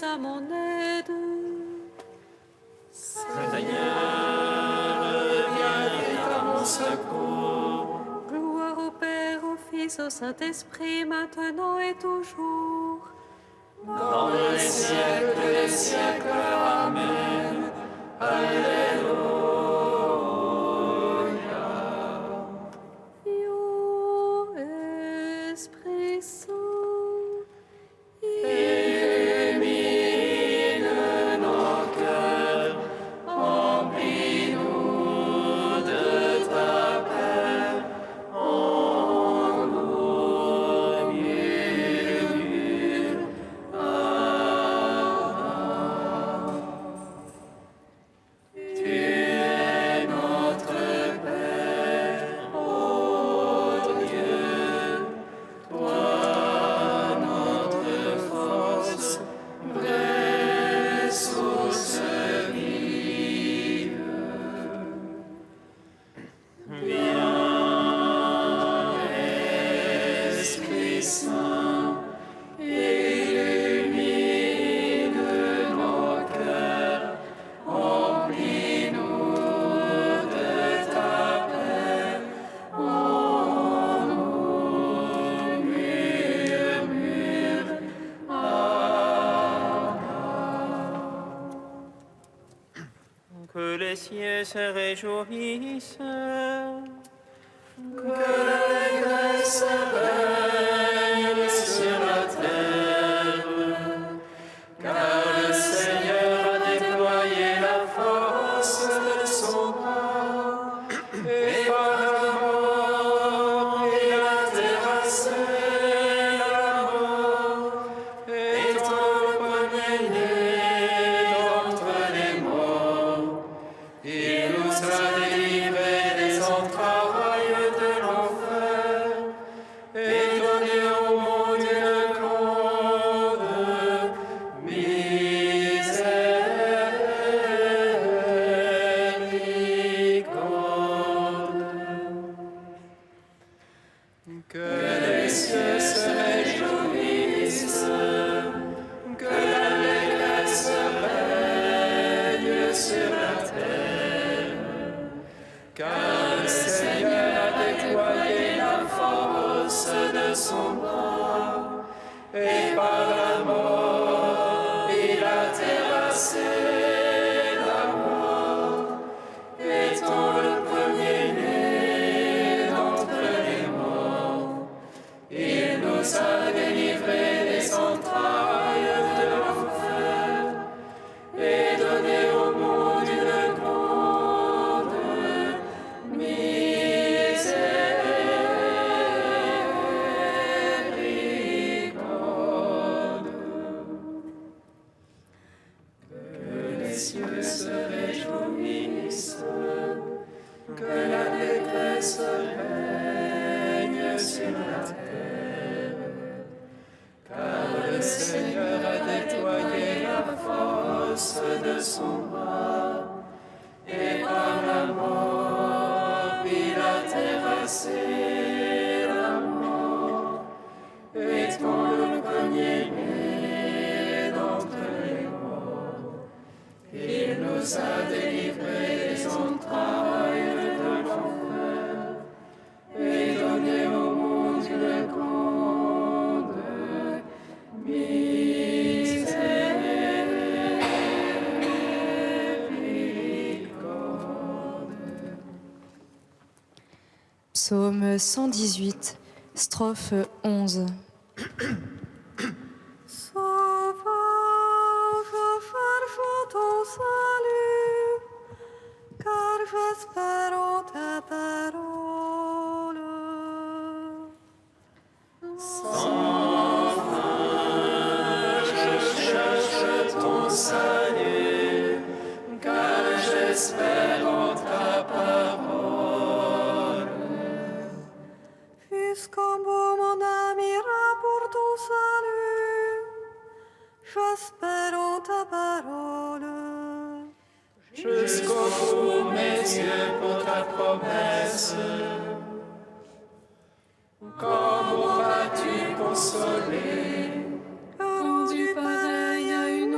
à mon aide. Seigneur, viens vite à mon secours. Gloire au Père, au Fils, au Saint-Esprit, maintenant et toujours. Dans les siècles des siècles, Amen. Alléluia. Ô Esprit Saint, Illumine nos cœurs, remplis-nous de ta paix, en nous murmure. Tu es notre Père, ô Dieu, toi notre force, vraie source vive. Viens, Esprit Saint, illumine nos cœurs, remplis-nous de ta paix, en nous murmure. Que les cieux se réjouissent, Que l'allégresse règne sur la terre, car le Seigneur a déployé la force de son bras, et par la mort il a terrassé la mort, étant le premier-né d'entre les morts. Il nous a délivrés des entrailles de l'enfer et donné au monde une grande miséricorde. Que les cieux se réjouissent, que l'allégresse règne sur la terre, car le Seigneur a déployé la force de son bras, et par la mort il a terrassé la mort, étant le premier-né d'entre les morts. Il nous a délivrés des entrailles de l'enfer et donné au monde une grande miséricorde. Que les cieux se réjouissent, que l'allégresse règne sur la terre, car le Seigneur a déployé la force de son bras, et par la mort il a terrassé la mort, étant le premier-né d'entre les morts. Il nous a délivrés des entrailles de l'enfer et donné au monde une grande miséricorde. Psaume 118, strophe 11. Sauvage, cherche ton salut, car j'espère en ta parole. Je cherche ton salut, car j'espère en ta parole. Puisqu'un beau mon âme ira pour ton salut, j'espère en ta parole. Jusqu'au bout, mes yeux, pour ta promesse. Comment vas-tu consoler, Rendu pareil à une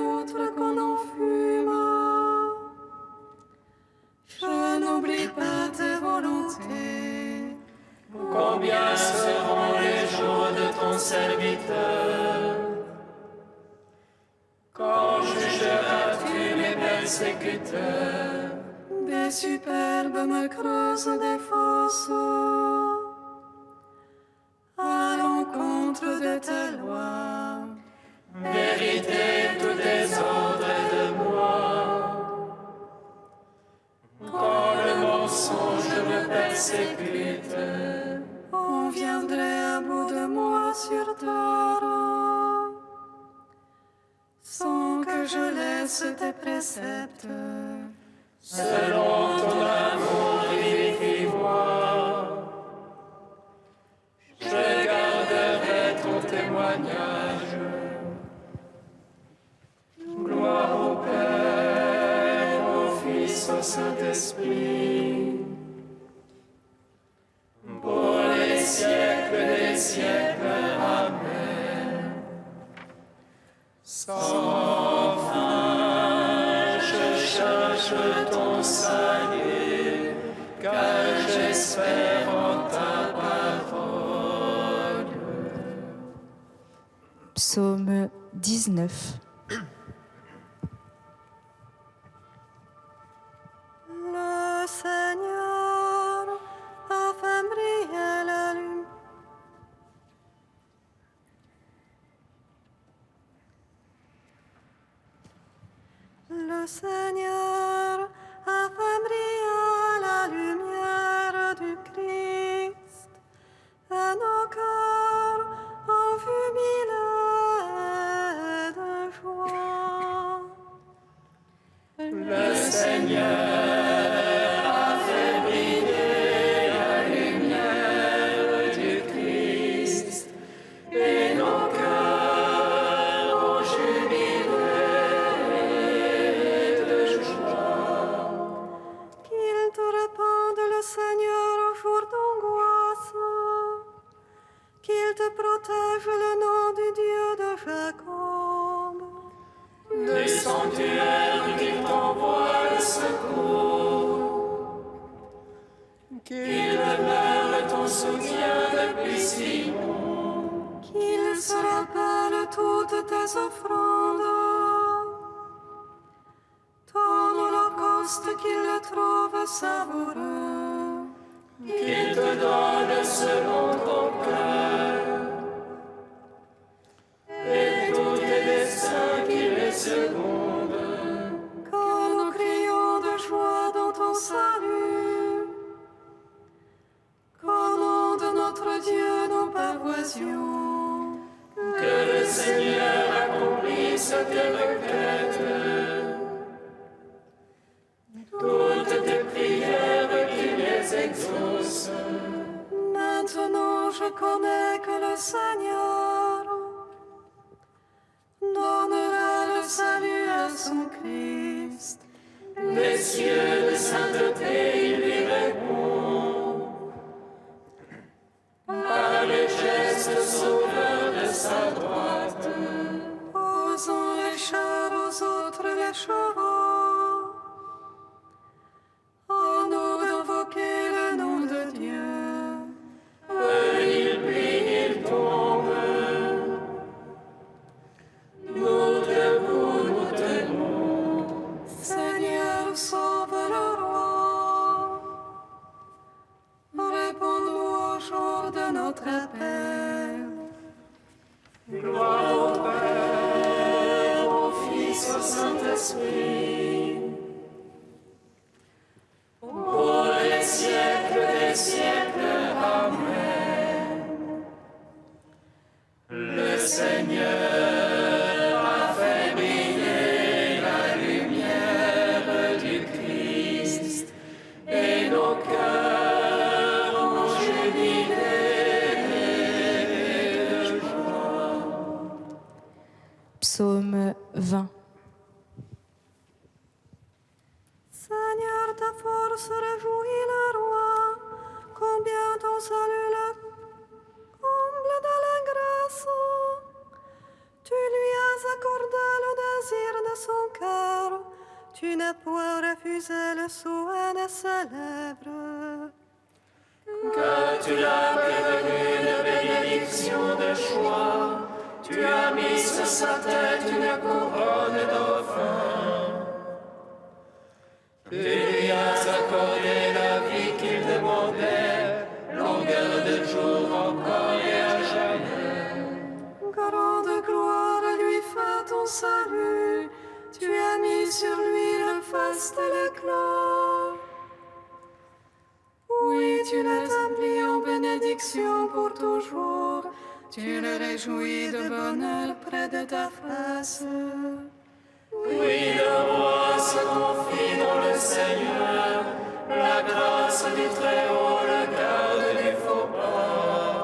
ton serviteur. Quand jugeras-tu mes persécuteurs? Des superbes me creusent des fosses à l'encontre de tes lois. Vérité, tout désordre de moi. Quand le mensonge me persécute, On viendrait à bout de moi sur terre, sans que je laisse tes préceptes. selon ton amour vivifie-moi. Je garderai ton témoignage. Gloire au Père, au Fils, au Saint-Esprit, pour les siècles des siècles. Amen. Sans fin, je cherche ton salut, car j'espère en ta parole. Psaume 19. Le Seigneur a fait briller la lumière. Le Seigneur a fait briller la lumière du Christ, et nos cœurs ont jubilé de joie. Le Seigneur a fait briller la lumière du Christ, et nos cœurs ont jubilé de joie. Qu'il te répande le Seigneur au jour d'angoisse, qu'il te protège le nom du Dieu de Jacob. Le sanctuaire qu'il t'envoie le secours, qu'il demeure ton soutien depuis Sion. Qu'il se rappelle toutes tes offrandes, ton holocauste qu'il le trouve savoureux. Qu'il te donne selon ton cœur, et tous tes desseins qu'il les seconde. Quand nous crions de joie dans ton salut, qu'au nom de notre Dieu nous pavoisions. Que le Seigneur accomplisse tes requêtes, toutes tes prières qu'il les exauce. Maintenant je connais que le Seigneur donnera le salut à son Christ. Les cieux de sainteté, il lui répond, par les gestes sauveurs de sa droite. Posons les chars aux autres les chevaux, à nous d'invoquer le nom de Dieu. Il plie, il tombe. Nous debout, nous tenons. Seigneur, sauve le roi. Réponds-nous au jour de notre appel. Gloire au Père, au Fils, au Saint-Esprit, pour les siècles des siècles. Amen. Le Seigneur a fait briller la lumière du Christ, et nos cœurs ont jubilé de joie. Psaume 20. Seigneur, ta force réjouit le roi, combien ton salut le comble de la grâce. Tu lui as accordé le désir de son cœur, tu n'as point refusé le souhait de ses lèvres. Que tu l'as prévenu de bénédiction de choix. sa tête une couronne dauphins. Tu lui as accordé la vie qu'il demandait, longueur de jour encore et à jamais. Grande gloire lui fait ton salut, tu as mis sur lui le faste et l'éclat. Oui, tu l'établis en bénédiction pour toujours, tu le réjouis de bonheur près de ta face. Oui, le roi se confie dans le Seigneur, la grâce du Très-Haut le garde du faux pas.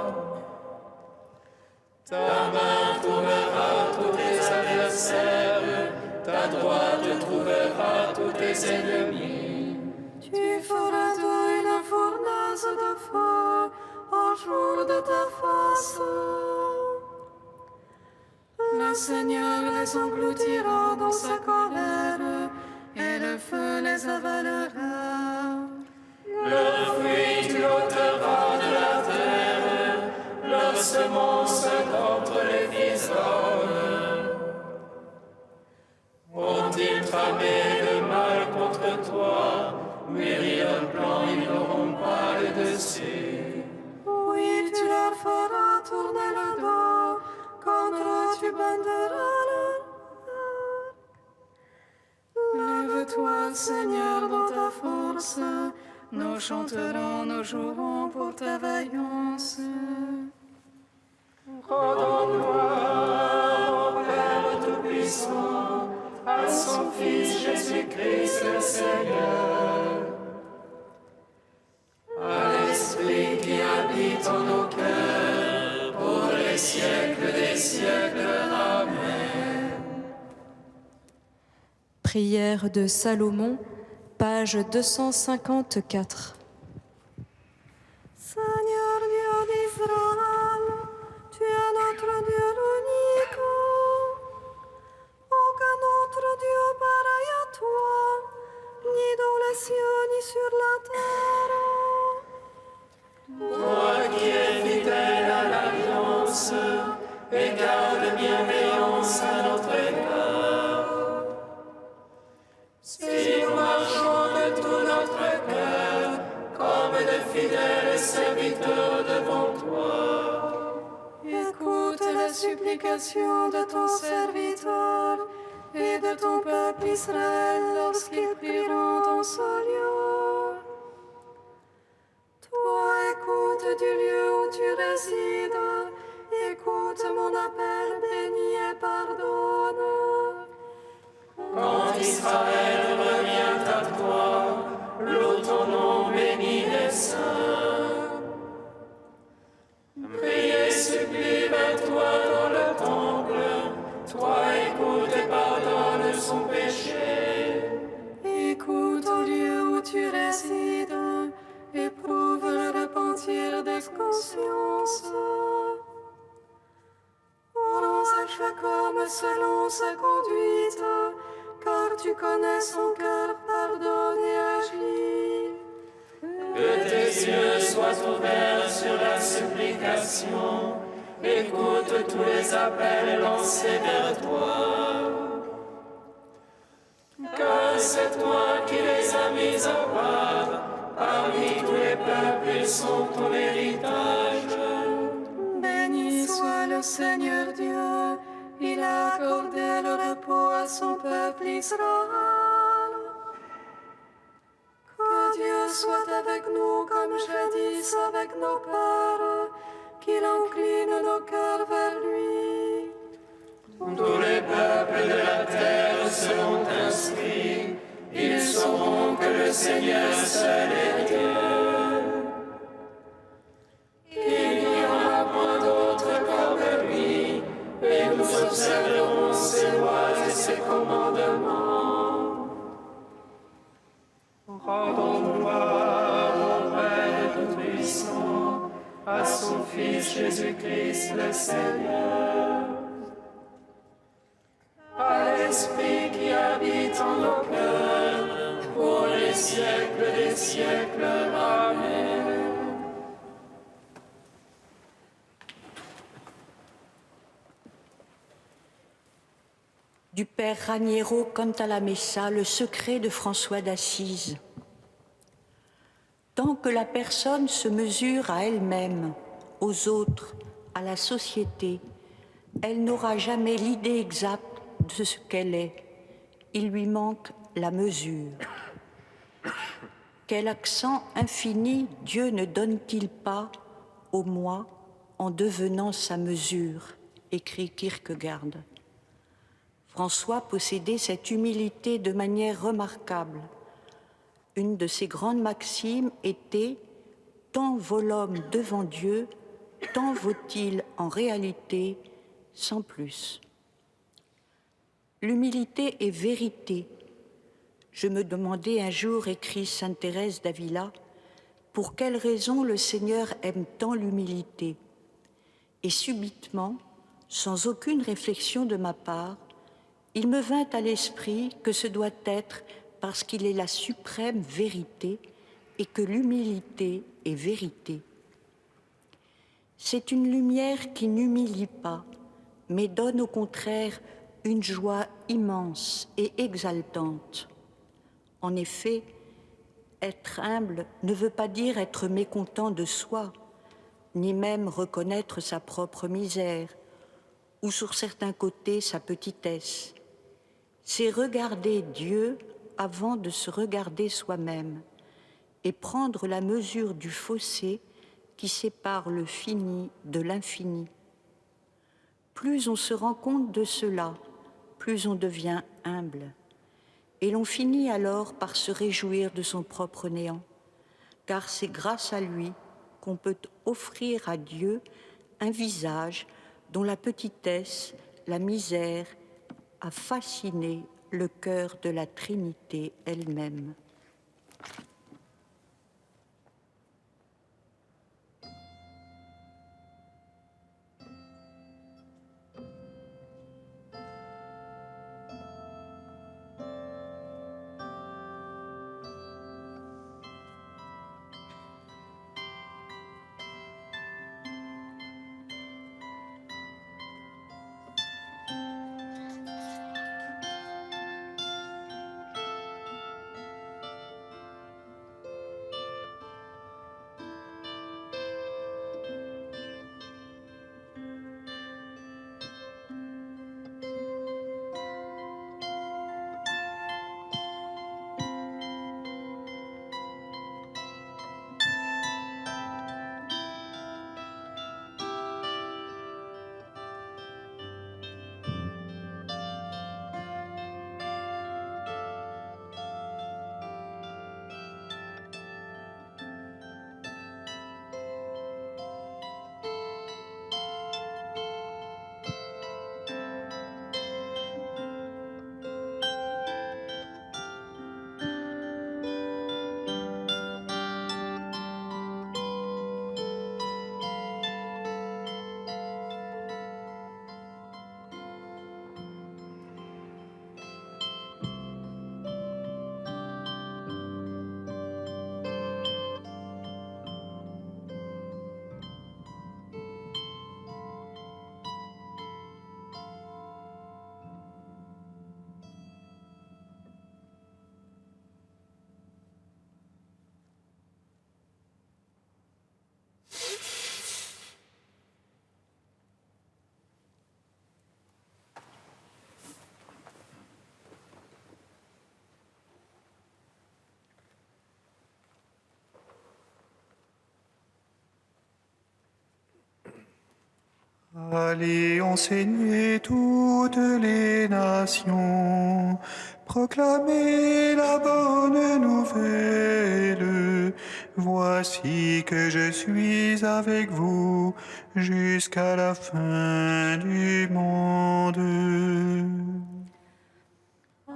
Ta main trouvera tous tes adversaires, ta droite trouvera tous tes ennemis. Tu feras d'eux une fournaise de feu au jour de ta face. Le Seigneur les engloutira dans sa colère, et le feu les avalera. Leur fruit tu ôteras de la terre, leur semence d'entre les fils d'hommes. Ont-ils tramé le mal contre toi, mûri leur plan, ils n'auront pas le dessus. Oui, tu leur feras tourner le dos, contre tu banderas leur art. Lève-toi, Seigneur, dans ta force, nous chanterons, nous jouerons pour ta vaillance. Rendons gloire au Père Tout-Puissant, à son Fils Jésus-Christ le Seigneur, à l'Esprit qui habite en nos cœurs, pour les siècles des siècles. Amen. Prière de Salomon, page 254. Seigneur Dieu d'Israël, tu es notre Dieu unique. Aucun autre Dieu pareil à toi, ni dans les cieux, ni sur la terre. Toi qui es fidèle à l'alliance et garde bienveillance à notre égard. Si nous marchons de tout notre cœur, comme de fidèles serviteurs devant toi. Écoute les supplications de ton serviteur et de ton peuple Israël lorsqu'ils prieront dans ce lieu. Toi, écoute du lieu où tu résides, écoute mon appel, bénis et pardonne. Quand Israël revient à toi, loue ton nom béni des saints. Prie et supplie vers toi dans le temple, toi écoute et pardonne son péché. Écoute au lieu où tu résides, éprouve le repentir des consciences. Rends à chaque homme selon sa conduite, car tu connais son cœur, pardonne et agis. Que tes yeux soient ouverts sur la supplication, écoute tous les appels lancés vers toi. Car c'est toi qui les as mis à part, parmi tous les peuples ils sont ton héritage. Béni soit le Seigneur Dieu, il a accordé le repos à son peuple Israël. Que Dieu soit avec nous comme jadis avec nos pères, qu'il incline nos cœurs vers lui. Tous les peuples de la terre seront inscrits, ils sauront que le Seigneur seul est Dieu. Qu'il n'y aura point d'autre comme lui, et nous observerons ses lois et ses commandements. Rendons gloire au Père Tout-Puissant, à son Fils Jésus-Christ le Seigneur, à l'Esprit qui habite en nos cœurs, pour les siècles des siècles. Amen. du père Raniero Cantalamessa, le secret de François d'Assise. Tant que la personne se mesure à elle-même, aux autres, à la société, elle n'aura jamais l'idée exacte de ce qu'elle est. Il lui manque la mesure. Quel accent infini Dieu ne donne-t-il pas au moi en devenant sa mesure, écrit Kierkegaard. François possédait cette humilité de manière remarquable. Une de ses grandes maximes était « Tant vaut l'homme devant Dieu, tant vaut-il en réalité, sans plus ». L'humilité est vérité. Je me demandais un jour, écrit sainte Thérèse d'Avila, pour quelle raison le Seigneur aime tant l'humilité. Et subitement, sans aucune réflexion de ma part, il me vint à l'esprit que ce doit être parce qu'il est la suprême vérité et que l'humilité est vérité. C'est une lumière qui n'humilie pas, mais donne au contraire une joie immense et exaltante. En effet, être humble ne veut pas dire être mécontent de soi, ni même reconnaître sa propre misère, ou sur certains côtés sa petitesse. C'est regarder Dieu avant de se regarder soi-même et prendre la mesure du fossé qui sépare le fini de l'infini. Plus on se rend compte de cela, plus on devient humble. Et l'on finit alors par se réjouir de son propre néant, car c'est grâce à lui qu'on peut offrir à Dieu un visage dont la petitesse, la misère, a fasciné le cœur de la Trinité elle-même. Allez enseigner toutes les nations, proclamez la bonne nouvelle. Voici que je suis avec vous jusqu'à la fin du monde.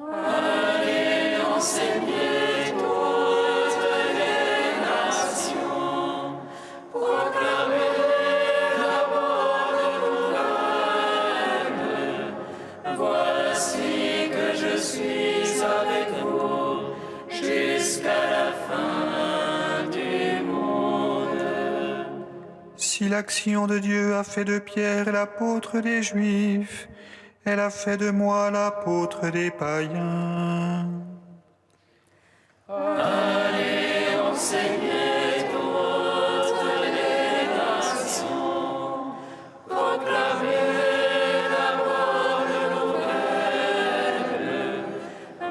Allez enseigner toutes les nations, proclamez la bonne nouvelle. Voici que je suis avec vous jusqu'à la fin du monde. Si l'action de Dieu a fait de Pierre l'apôtre des Juifs, Elle a fait de moi l'apôtre des païens. Allez, enseignez toutes les nations, proclamez la bonne nouvelle.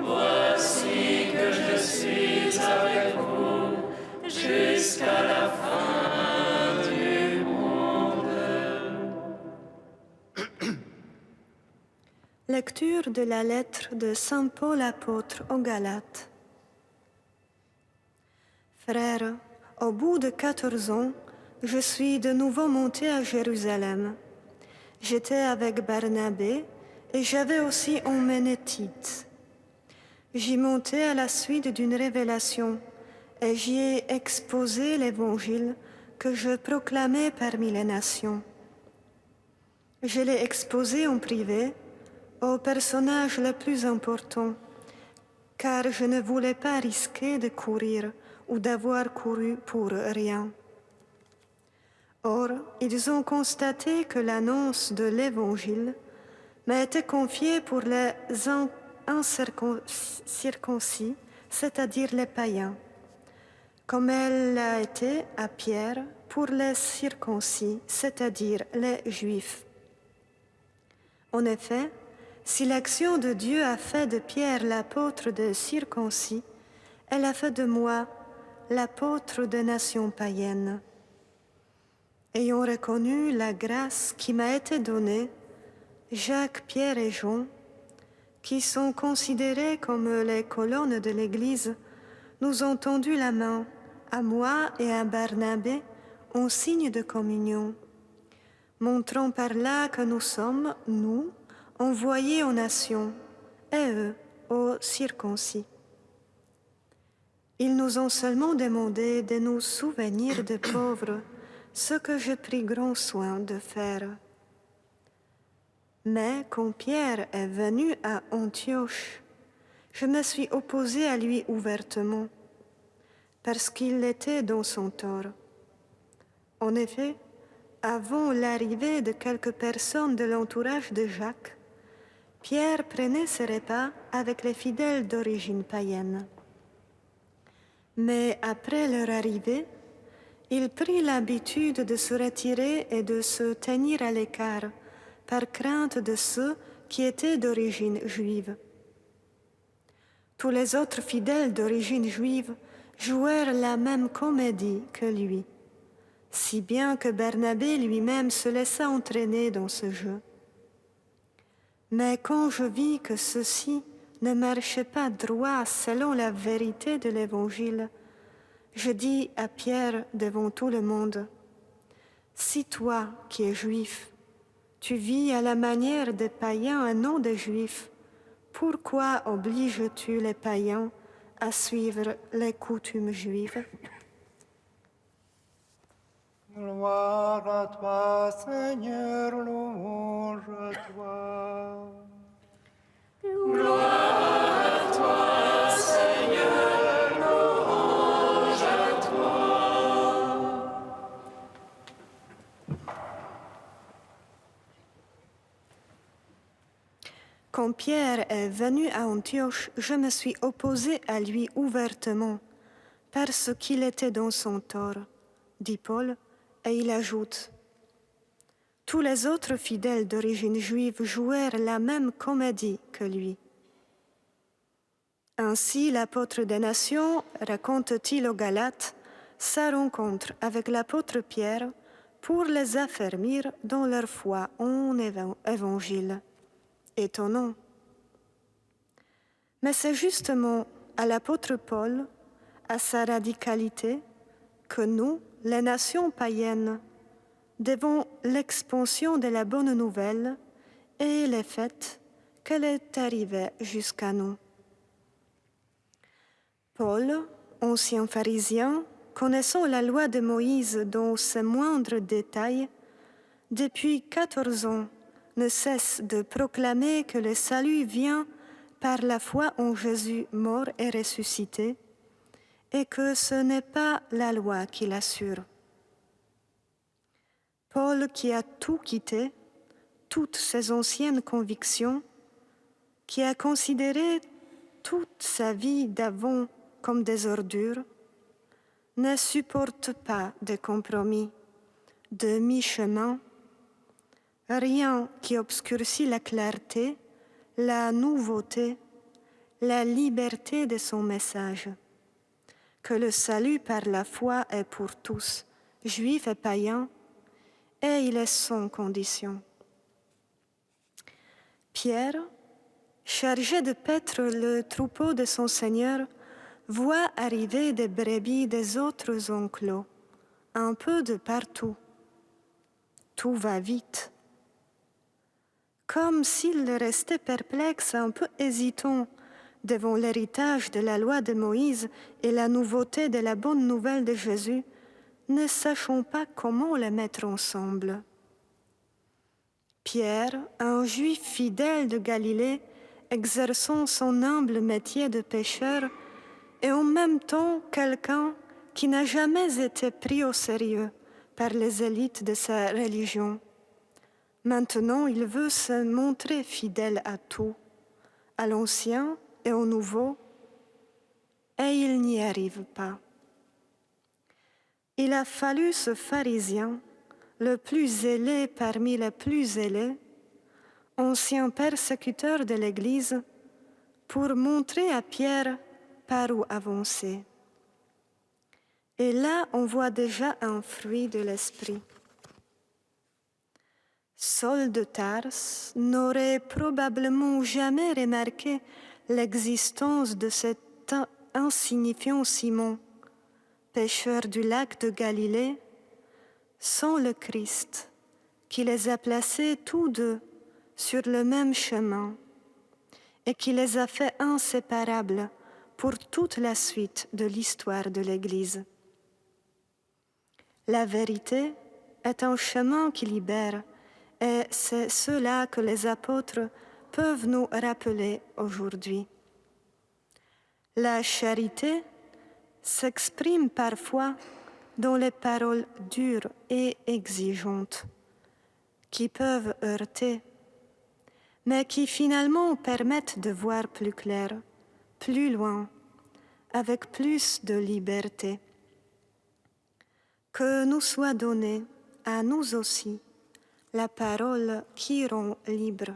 Voici que je suis avec vous jusqu'à la fin du monde. Lecture de la lettre de Saint Paul apôtre aux Galates. Frères, au bout de 14 ans, je suis de nouveau monté à Jérusalem. J'étais avec Barnabé et j'avais aussi emmené Tite. J'y montais à la suite d'une révélation et j'y ai exposé l'évangile que je proclamais parmi les nations. Je l'ai exposé en privé au personnage le plus important, car je ne voulais pas risquer de courir ou d'avoir couru pour rien. Or, ils ont constaté que l'annonce de l'Évangile m'a été confiée pour les incirconcis, c'est-à-dire les païens, comme elle l'a été à Pierre pour les circoncis, c'est-à-dire les Juifs. En effet, si l'action de Dieu a fait de Pierre l'apôtre des circoncis, elle a fait de moi l'apôtre des nations païennes. Ayant reconnu la grâce qui m'a été donnée, Jacques, Pierre et Jean, qui sont considérés comme les colonnes de l'Église, nous ont tendu la main, à moi et à Barnabé, en signe de communion, montrant par là que nous sommes, nous, envoyés aux nations, et eux, aux circoncis. Ils nous ont seulement demandé de nous souvenir des pauvres, ce que j'ai pris grand soin de faire. Mais quand Pierre est venu à Antioche, je me suis opposée à lui ouvertement, parce qu'il était dans son tort. En effet, avant l'arrivée de quelques personnes de l'entourage de Jacques, Pierre prenait ses repas avec les fidèles d'origine païenne. Mais après leur arrivée, il prit l'habitude de se retirer et de se tenir à l'écart, par crainte de ceux qui étaient d'origine juive. Tous les autres fidèles d'origine juive jouèrent la même comédie que lui, si bien que Barnabé lui-même se laissa entraîner dans ce jeu. Mais quand je vis que ceux-ci ne marchaient pas droit selon la vérité de l'Évangile, je dis à Pierre devant tout le monde, « Si toi, qui es juif, tu vis à la manière des païens et non des juifs, pourquoi obliges-tu les païens à suivre les coutumes juives ?» Gloire à toi, Seigneur, louange à toi. Gloire à toi, Seigneur, louange à toi. Quand Pierre est venu à Antioche, je me suis opposée à lui ouvertement, parce qu'il était dans son tort, dit Paul, et il ajoute, « Tous les autres fidèles d'origine juive jouèrent la même comédie que lui. » Ainsi, l'apôtre des nations raconte-t-il aux Galates sa rencontre avec l'apôtre Pierre pour les affermir dans leur foi en évangile. Étonnant. Mais c'est justement à l'apôtre Paul, à sa radicalité, que nous, les nations païennes, devons l'expansion de la bonne nouvelle et le fait qu'elle est arrivée jusqu'à nous. Paul, ancien pharisien, connaissant la loi de Moïse dans ses moindres détails, depuis 14 ans, ne cesse de proclamer que le salut vient par la foi en Jésus mort et ressuscité, et que ce n'est pas la loi qui l'assure. Paul, qui a tout quitté, toutes ses anciennes convictions, qui a considéré toute sa vie d'avant comme des ordures, ne supporte pas de compromis, de mi-chemin, rien qui obscurcit la clarté, la nouveauté, la liberté de son message, que le salut par la foi est pour tous, juifs et païens, et il est sans condition. Pierre, chargé de paître le troupeau de son Seigneur, voit arriver des brebis des autres enclos, un peu de partout. Tout va vite. Comme s'il restait perplexe, un peu hésitant devant l'héritage de la loi de Moïse et la nouveauté de la bonne nouvelle de Jésus, ne sachant pas comment les mettre ensemble. Pierre, un juif fidèle de Galilée, exerçant son humble métier de pêcheur, et en même temps quelqu'un qui n'a jamais été pris au sérieux par les élites de sa religion. Maintenant, il veut se montrer fidèle à tout, à l'ancien et au nouveau, et il n'y arrive pas. Il a fallu ce pharisien, le plus zélé parmi les plus zélés, ancien persécuteur de l'Église, pour montrer à Pierre par où avancer. Et là, on voit déjà un fruit de l'esprit. Saul de Tarse n'aurait probablement jamais remarqué l'existence de cet insignifiant Simon, pêcheur du lac de Galilée, sans le Christ, qui les a placés tous deux sur le même chemin et qui les a fait inséparables pour toute la suite de l'histoire de l'Église. La vérité est un chemin qui libère, et c'est cela que les apôtres peuvent nous rappeler aujourd'hui. La charité s'exprime parfois dans les paroles dures et exigeantes, qui peuvent heurter, mais qui finalement permettent de voir plus clair, plus loin, avec plus de liberté. Que nous soit donnée à nous aussi la parole qui rend libre.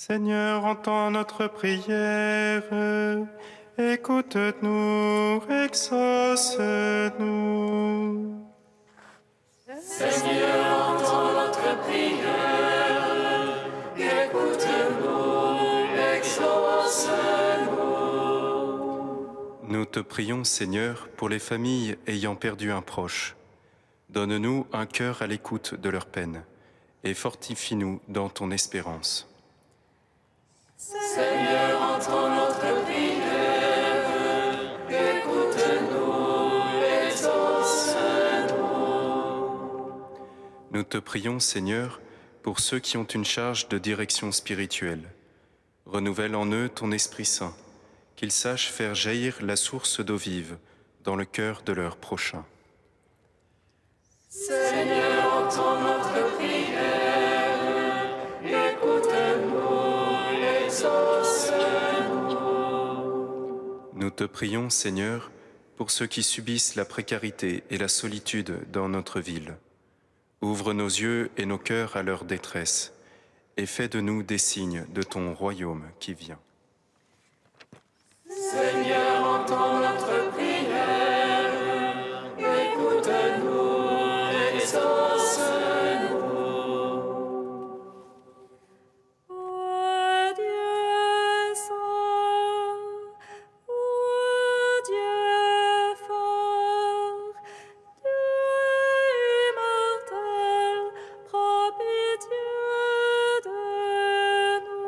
Seigneur, entends notre prière. Écoute-nous, exauce-nous. Seigneur, entends notre prière. Écoute-nous, exauce-nous. Nous te prions, Seigneur, pour les familles ayant perdu un proche. Donne-nous un cœur à l'écoute de leurs peines et fortifie-nous dans ton espérance. Seigneur, entends notre prière. Écoute-nous, exauce-nous. Nous te prions, Seigneur, pour ceux qui ont une charge de direction spirituelle. Renouvelle en eux ton Esprit Saint, qu'ils sachent faire jaillir la source d'eau vive dans le cœur de leur prochain. Seigneur, entends notre prière. Écoute-nous, exauce-nous. Nous te prions, Seigneur, pour ceux qui subissent la précarité et la solitude dans notre ville. Ouvre nos yeux et nos cœurs à leur détresse et fais de nous des signes de ton royaume qui vient. Seigneur, entends notre prière. Écoute-nous, exauce-nous. Ô Dieu saint, ô Dieu fort, Dieu immortel, prends pitié de nous.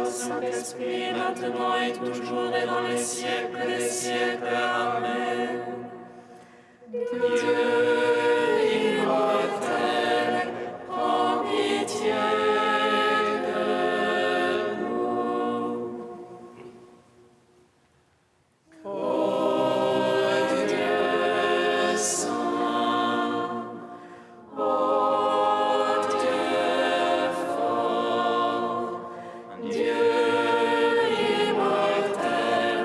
Saint-Esprit, maintenant et toujours et dans les siècles des siècles. Amen. Dieu immortel, prends pitié de nous. Ô Dieu saint, ô Dieu fort, Dieu immortel,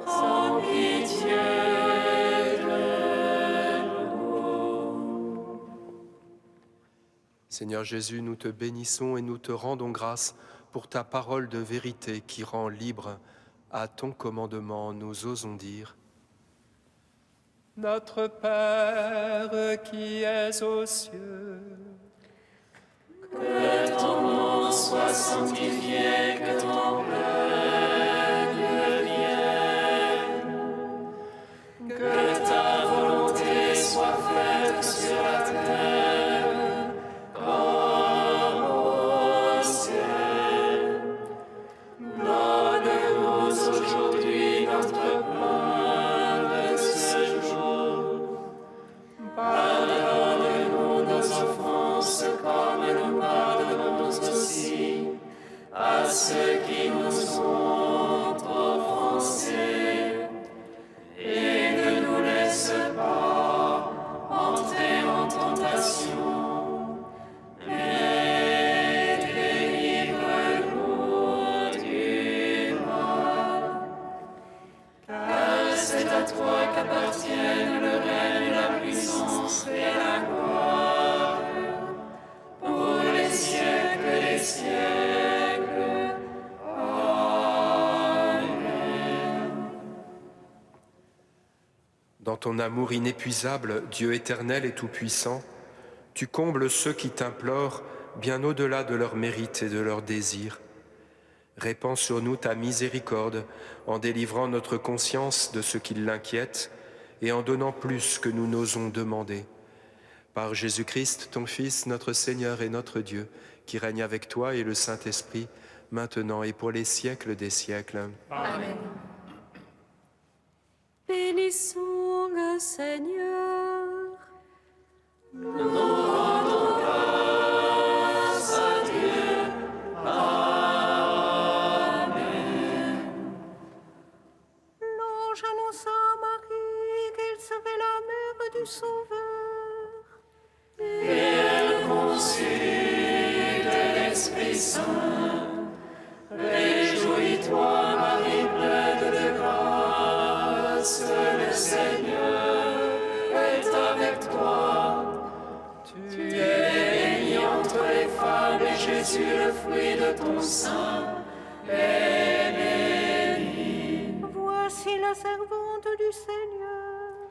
prends pitié de nous. Seigneur Jésus, nous te bénissons et nous te rendons grâce pour ta parole de vérité qui rend libre. À ton commandement, nous osons dire: Notre Père qui es aux cieux, que ton nom soit sanctifié, que ton règne vienne, que ta volonté soit faite sur la terre comme au ciel. Donne-nous aujourd'hui notre pain de ce jour. Pardonne-nous nos offenses comme nous pardonnons aussi à ceux qui nous ont offensés. Et ne nous laisse pas entrer en tentation, mais délivre-nous du mal. Car c'est à toi qu'appartiennent le règne, la puissance et la gloire, pour les siècles des siècles. Amen. Dans ton amour inépuisable, Dieu éternel et tout-puissant, tu combles ceux qui t'implorent bien au-delà de leurs mérites et de leurs désirs. Répands sur nous ta miséricorde en délivrant notre conscience de ce qui l'inquiète et en donnant plus que nous n'osons demander. Par Jésus-Christ, ton Fils, notre Seigneur et notre Dieu, qui règne avec toi et le Saint-Esprit, maintenant et pour les siècles des siècles. Amen. Bénissons le Seigneur. L'ange annonça à Marie qu'elle serait la mère du Sauveur. Et elle conçut de l'Esprit Saint. Réjouis-toi, Marie, pleine de grâce, le Seigneur est avec toi. Tu es bénie entre les femmes, et Jésus, le fruit de ton sein, est béni. Voici la servante du Seigneur.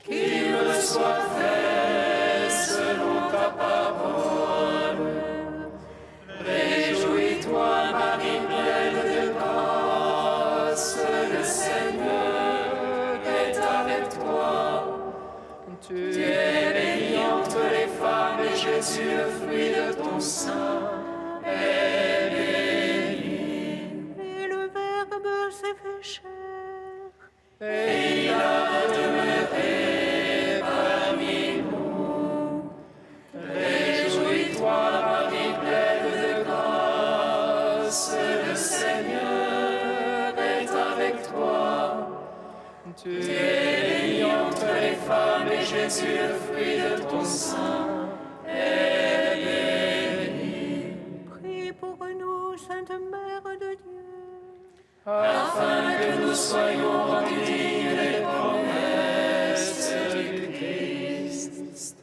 Qu'il me soit fait selon ta parole. Réjouis-toi, Marie, pleine de grâce, le Seigneur est avec toi. Tu es bénie entre les femmes, et Jésus, le fruit de ton sein, est béni. Et le Verbe s'est fait chair. Et il a demeuré parmi nous. Réjouis-toi, Marie, pleine de grâce, le Seigneur est avec toi. Tu es bénie entre les femmes, et Jésus, le fruit de ton sein, est béni. Prie pour nous, Sainte Mère de Dieu. Afin que nous soyons rendus dignes des promesses du Christ.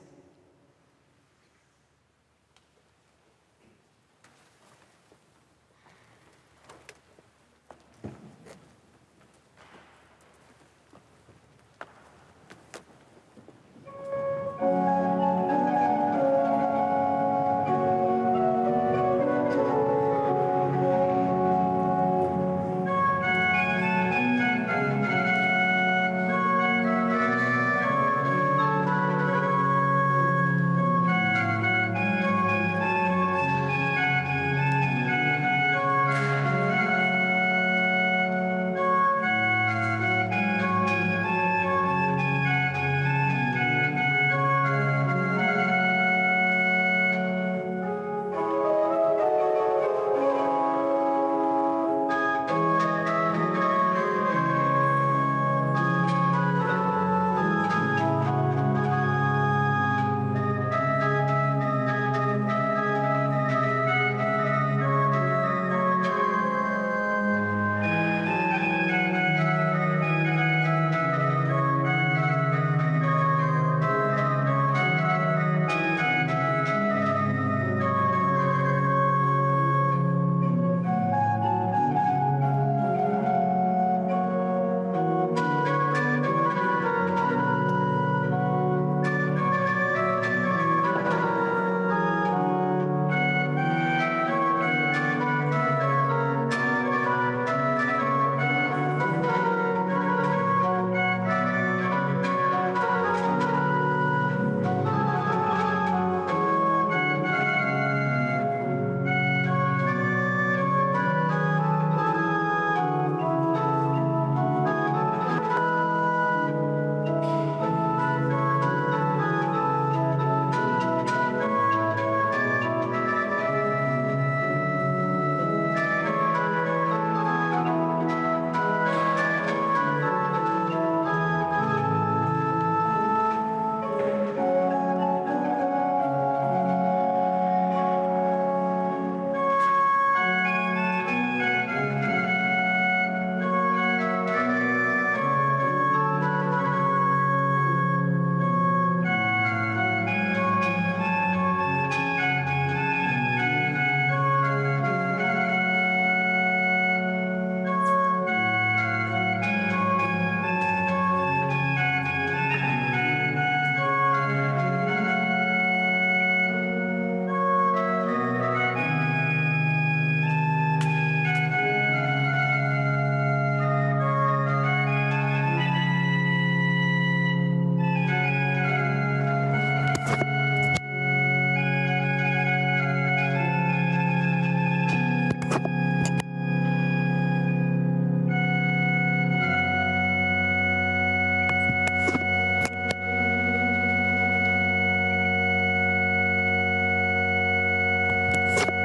Amen.